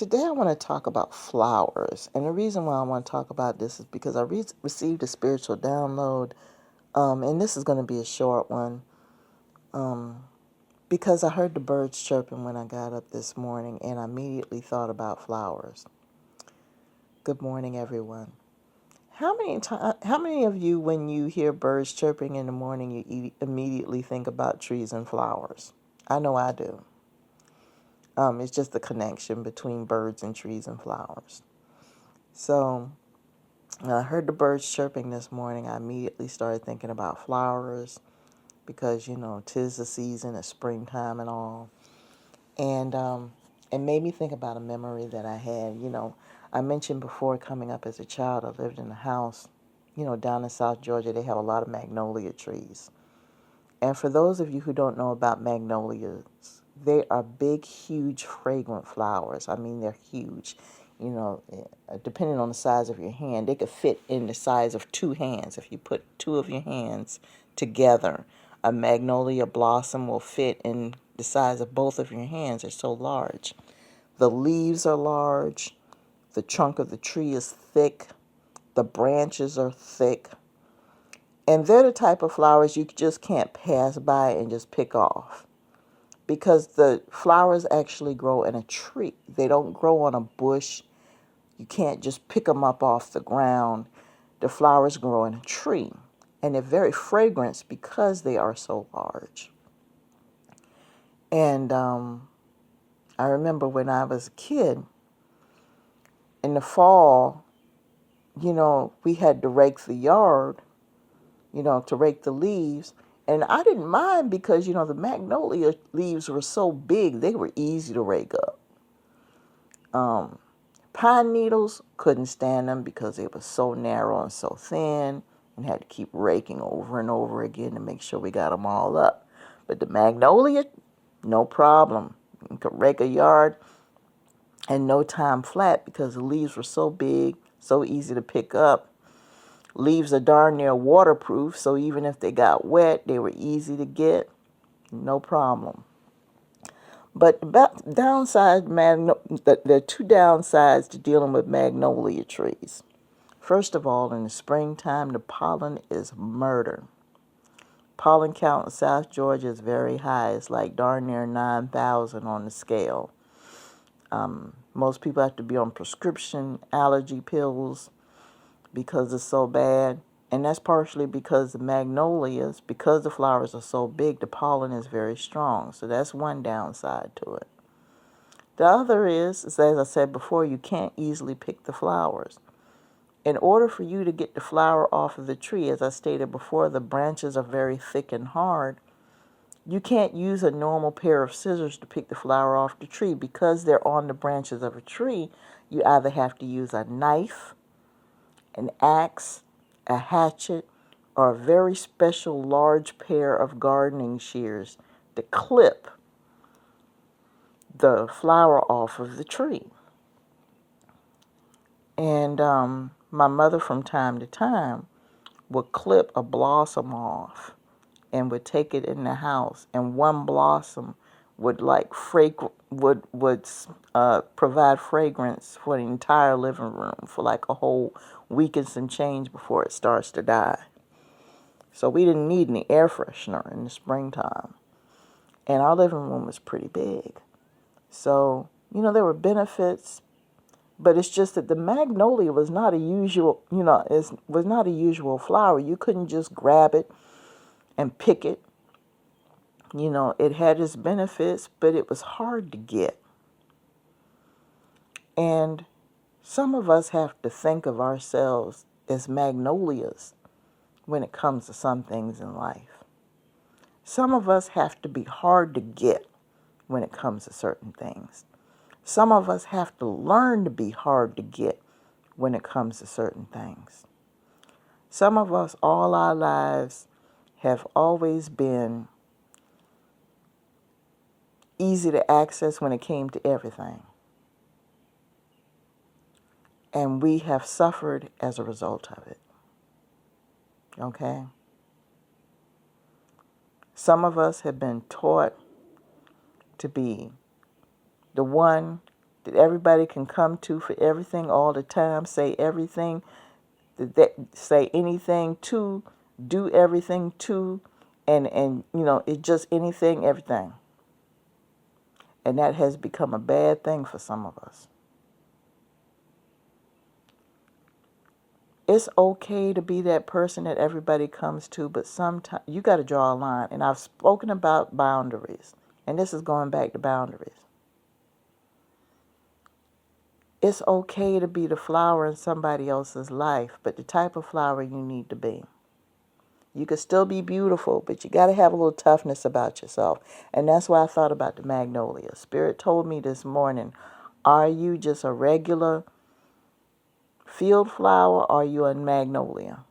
Today I want to talk about flowers. And the reason why I want to talk about this is because I received a spiritual download. And this is going to be a short one. Because I heard the birds chirping when I got up this morning and I immediately thought about flowers. Good morning, everyone. How many of you, when you hear birds chirping in the morning, you immediately think about trees and flowers? I know I do. It's just the connection between birds and trees and flowers. So when I heard the birds chirping this morning, I immediately started thinking about flowers because, 'tis the season, it's springtime and all. And it made me think about a memory that I had. I mentioned before, coming up as a child, I lived in a house, down in South Georgia. They have a lot of magnolia trees. And for those of you who don't know about magnolias, they are big, huge, fragrant flowers. I mean, they're huge. Depending on the size of your hand, they could fit in the size of two hands. If you put two of your hands together, a magnolia blossom will fit in the size of both of your hands. They're so large. The leaves are large. The trunk of the tree is thick. The branches are thick. And they're the type of flowers you just can't pass by and just pick off, because the flowers actually grow in a tree. They don't grow on a bush. You can't just pick them up off the ground. The flowers grow in a tree, and they're very fragrant because they are so large. And I remember when I was a kid, in the fall, we had to rake the yard, to rake the leaves. And I didn't mind because, the magnolia leaves were so big, they were easy to rake up. Pine needles, couldn't stand them because they were so narrow and so thin, and had to keep raking over and over again to make sure we got them all up. But the magnolia, no problem. You could rake a yard in no time flat because the leaves were so big, so easy to pick up. Leaves are darn near waterproof, so even if they got wet, they were easy to get, no problem. But there are two downsides to dealing with magnolia trees. First of all, in the springtime, the pollen is murder. Pollen count in South Georgia is very high. It's like darn near 9,000 on the scale. Most people have to be on prescription allergy pills because it's so bad. And that's partially because the magnolias, because the flowers are so big, the pollen is very strong. So that's one downside to it. The other is, as I said before, you can't easily pick the flowers. In order for you to get the flower off of the tree, as I stated before, the branches are very thick and hard. You can't use a normal pair of scissors to pick the flower off the tree. Because they're on the branches of a tree, you either have to use a knife, an axe, a hatchet, or a very special large pair of gardening shears to clip the flower off of the tree. And my mother, from time to time, would clip a blossom off and would take it in the house, and one blossom would provide fragrance for the entire living room for like a whole week and some change before it starts to die. So we didn't need any air freshener in the springtime, and our living room was pretty big. So there were benefits, but it's just that the magnolia was not a usual was not a usual flower. You couldn't just grab it and pick it. It had its benefits, but it was hard to get. And some of us have to think of ourselves as magnolias when it comes to some things in life. Some of us have to be hard to get when it comes to certain things. Some of us have to learn to be hard to get when it comes to certain things. Some of us, all our lives, have always been easy to access when it came to everything. And we have suffered as a result of it. Okay? Some of us have been taught to be the one that everybody can come to for everything all the time, say everything, say anything to, do everything to, and it's just anything, everything. And that has become a bad thing for some of us. It's okay to be that person that everybody comes to, but sometimes you got to draw a line. And I've spoken about boundaries, and this is going back to boundaries. It's okay to be the flower in somebody else's life, but the type of flower you need to be. You can still be beautiful, but you got to have a little toughness about yourself. And that's why I thought about the magnolia. Spirit told me this morning, are you just a regular field flower or are you a magnolia?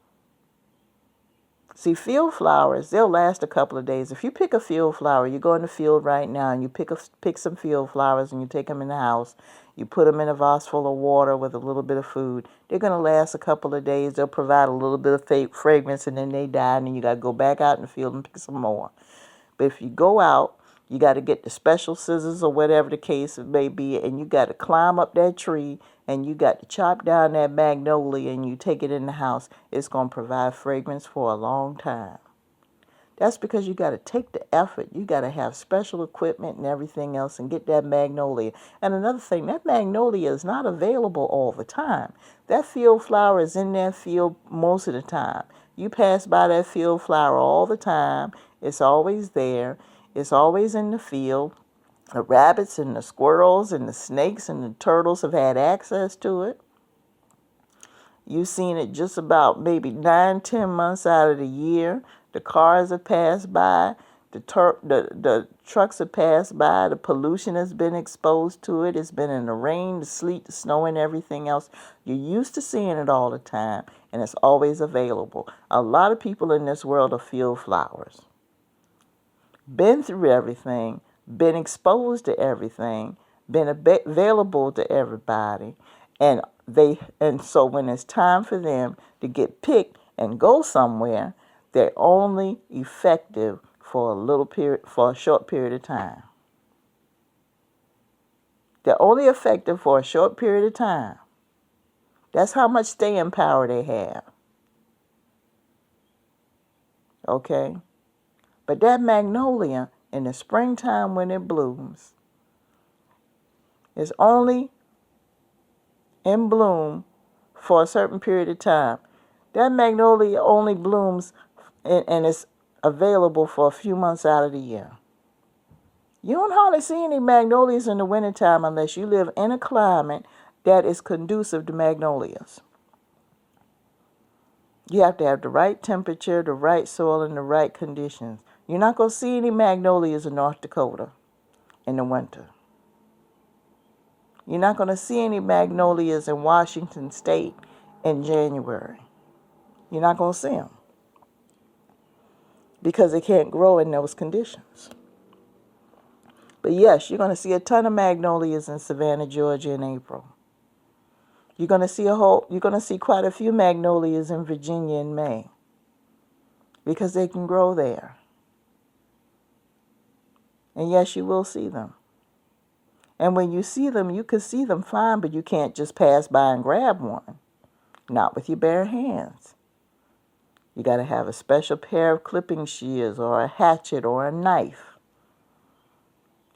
See, field flowers, they'll last a couple of days. If you pick a field flower, you go in the field right now and you pick some field flowers and you take them in the house. You put them in a vase full of water with a little bit of food. They're going to last a couple of days. They'll provide a little bit of fragrance and then they die and then you got to go back out in the field and pick some more. But if you go out, you got to get the special scissors or whatever the case may be, and you got to climb up that tree and you got to chop down that magnolia and you take it in the house. It's going to provide fragrance for a long time. That's because you got to take the effort. You got to have special equipment and everything else and get that magnolia. And another thing, that magnolia is not available all the time. That field flower is in that field most of the time. You pass by that field flower all the time. It's always there. It's always in the field. The rabbits and the squirrels and the snakes and the turtles have had access to it. You've seen it just about maybe 9-10 months out of the year. The cars have passed by. The trucks have passed by. The pollution has been exposed to it. It's been in the rain, the sleet, the snow, and everything else. You're used to seeing it all the time, and it's always available. A lot of people in this world are field flowers. Been through everything, been exposed to everything, been available to everybody, and so when it's time for them to get picked and go somewhere, they're only effective for a short period of time. They're only effective for a short period of time. That's how much staying power they have. Okay? But that magnolia, in the springtime when it blooms, is only in bloom for a certain period of time. That magnolia only blooms and is available for a few months out of the year. You don't hardly see any magnolias in the wintertime unless you live in a climate that is conducive to magnolias. You have to have the right temperature, the right soil, and the right conditions. You're not going to see any magnolias in North Dakota in the winter. You're not going to see any magnolias in Washington State in January. You're not going to see them because they can't grow in those conditions. But yes, you're going to see a ton of magnolias in Savannah, Georgia in April. You're going to see quite a few magnolias in Virginia in May because they can grow there. And yes, you will see them. And when you see them, you can see them fine, but you can't just pass by and grab one. Not with your bare hands. You got to have a special pair of clipping shears or a hatchet or a knife.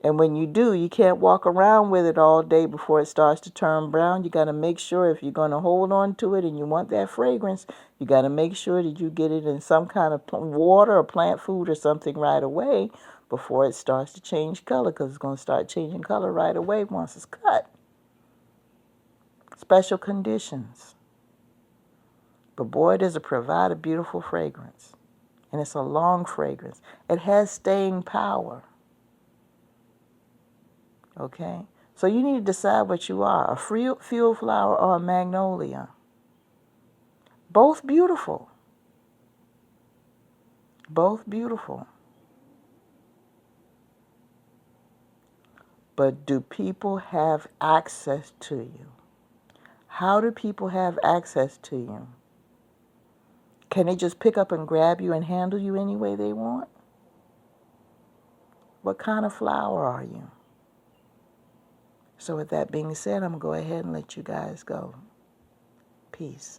And when you do, you can't walk around with it all day before it starts to turn brown. You got to make sure if you're going to hold on to it and you want that fragrance, you got to make sure that you get it in some kind of water or plant food or something right away before it starts to change color, because it's going to start changing color right away once it's cut. Special conditions. But boy, does it provide a beautiful fragrance. And it's a long fragrance. It has staying power. Okay? So you need to decide what you are, a field flower or a magnolia. Both beautiful. Both beautiful. But do people have access to you? How do people have access to you? Can they just pick up and grab you and handle you any way they want? What kind of flower are you? So with that being said, I'm going to go ahead and let you guys go. Peace.